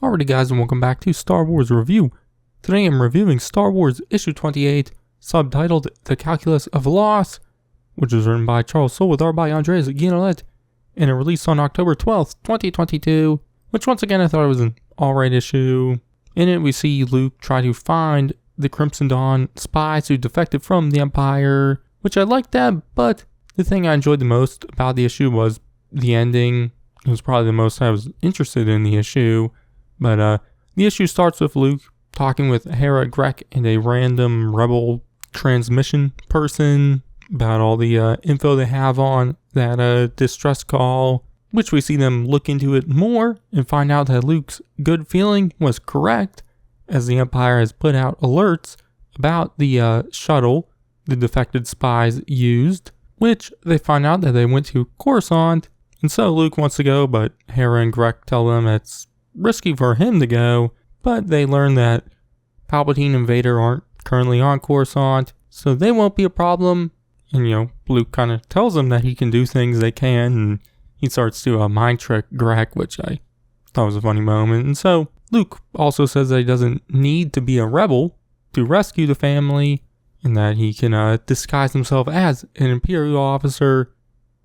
Alrighty guys, and welcome back to Star Wars Review. Today I'm reviewing Star Wars Issue 28, subtitled The Calculus of Loss, which was written by Charles Soule with art by Andres Guinolet, and it released on October 12th, 2022, which once again I thought it was an alright issue. In it we see Luke try to find the Crimson Dawn spies who defected from the Empire, which I liked that, but the thing I enjoyed the most about the issue was the ending. It was probably the most I was interested in the issue. But the issue starts with Luke talking with Hera, Grek, and a random rebel transmission person about all the info they have on that distress call, which we see them look into it more and find out that Luke's good feeling was correct, as the Empire has put out alerts about the shuttle the defected spies used, which they find out that they went to Coruscant, and so Luke wants to go, but Hera and Grek tell them it's risky for him to go, but they learn that Palpatine and Vader aren't currently on Coruscant, so they won't be a problem. And Luke kind of tells them that he can do things they can, and he starts to mind trick Grek, which I thought was a funny moment. And so Luke also says that he doesn't need to be a rebel to rescue the family, and that he can disguise himself as an Imperial officer.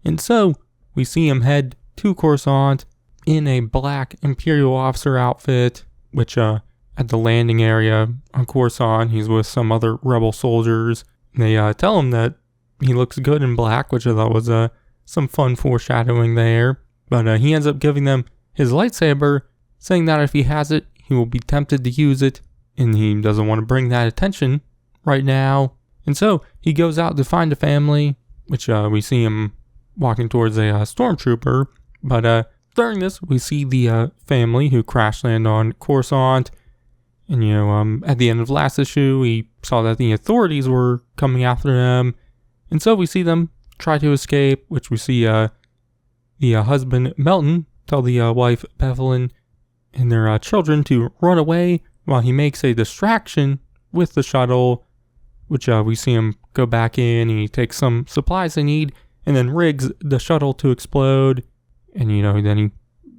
And so we see him head to Coruscant in a black Imperial officer outfit, which at the landing area on Coruscant, he's with some other rebel soldiers. They tell him that he looks good in black, which I thought was some fun foreshadowing there. But he ends up giving them his lightsaber, saying that if he has it, he will be tempted to use it, and he doesn't want to bring that attention right now. And so he goes out to find a family, which we see him walking towards a stormtrooper. But during this, we see the family who crash land on Coruscant. And, at the end of last issue, we saw that the authorities were coming after them. And so we see them try to escape, which we see the husband, Melton, tell the wife, Bevelin, and their children to run away while he makes a distraction with the shuttle, which we see him go back in. He takes some supplies they need and then rigs the shuttle to explode. And, then he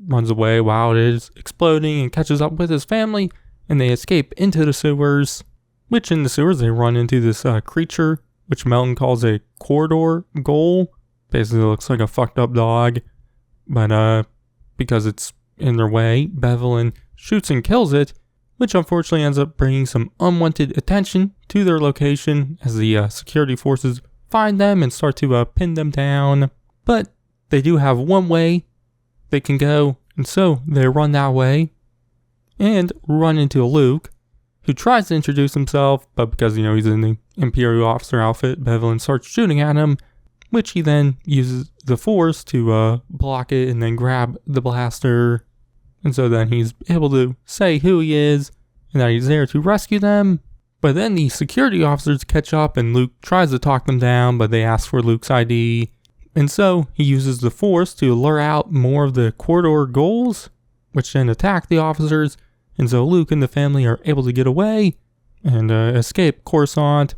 runs away while it is exploding and catches up with his family, and they escape into the sewers, which in the sewers they run into this creature, which Melton calls a corridor ghoul. Basically looks like a fucked up dog, but because it's in their way, Bevelin shoots and kills it, which unfortunately ends up bringing some unwanted attention to their location as the security forces find them and start to pin them down. But they do have one way they can go, and so they run that way and run into Luke, who tries to introduce himself, but because he's in the Imperial officer outfit, Bevelin starts shooting at him, which he then uses the Force to block it and then grab the blaster. And so then he's able to say who he is and that he's there to rescue them. But then the security officers catch up and Luke tries to talk them down, but they ask for Luke's ID. And so he uses the Force to lure out more of the corridor ghouls, which then attack the officers. And so Luke and the family are able to get away and escape Coruscant,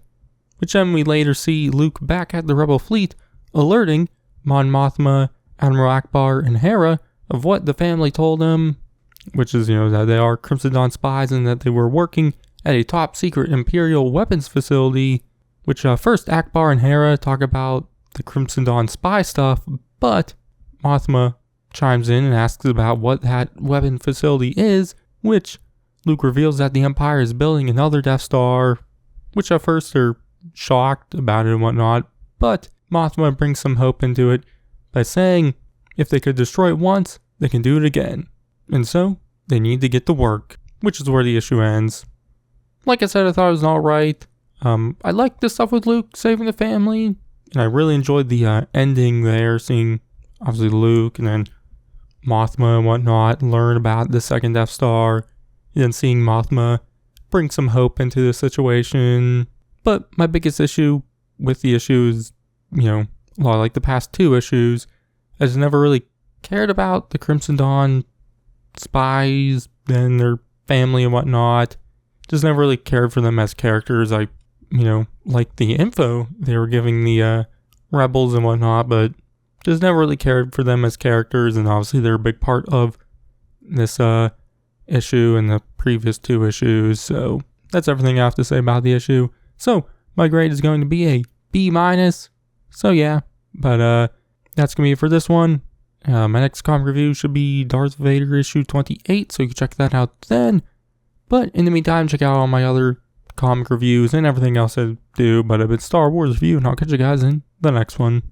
which then we later see Luke back at the rebel fleet, alerting Mon Mothma, Admiral Akbar, and Hera of what the family told him, which is, that they are Crimson Dawn spies and that they were working at a top secret Imperial weapons facility, which first Akbar and Hera talk about the Crimson Dawn spy stuff, but Mothma chimes in and asks about what that weapon facility is, which Luke reveals that the Empire is building another Death Star, which at first they're shocked about it and whatnot, but Mothma brings some hope into it by saying if they could destroy it once, they can do it again. And so they need to get to work, which is where the issue ends. Like I said, I thought it was alright. I liked the stuff with Luke saving the family, and I really enjoyed the ending there, seeing obviously Luke and then Mothma and whatnot learn about the second Death Star, and then seeing Mothma bring some hope into the situation. But my biggest issue with the issue is, a lot like the past two issues, I just never really cared about the Crimson Dawn spies and their family and whatnot. Just never really cared for them as characters. I, like the info they were giving the rebels and whatnot, but just never really cared for them as characters. And obviously they're a big part of this issue and the previous 2 issues. So that's everything I have to say about the issue. So my grade is going to be a B-. So yeah, but that's going to be it for this one. My next comic review should be Darth Vader issue 28, so you can check that out then. But in the meantime, check out all my other comic reviews and everything else I do. But a bit Star Wars review, and I'll catch you guys in the next one.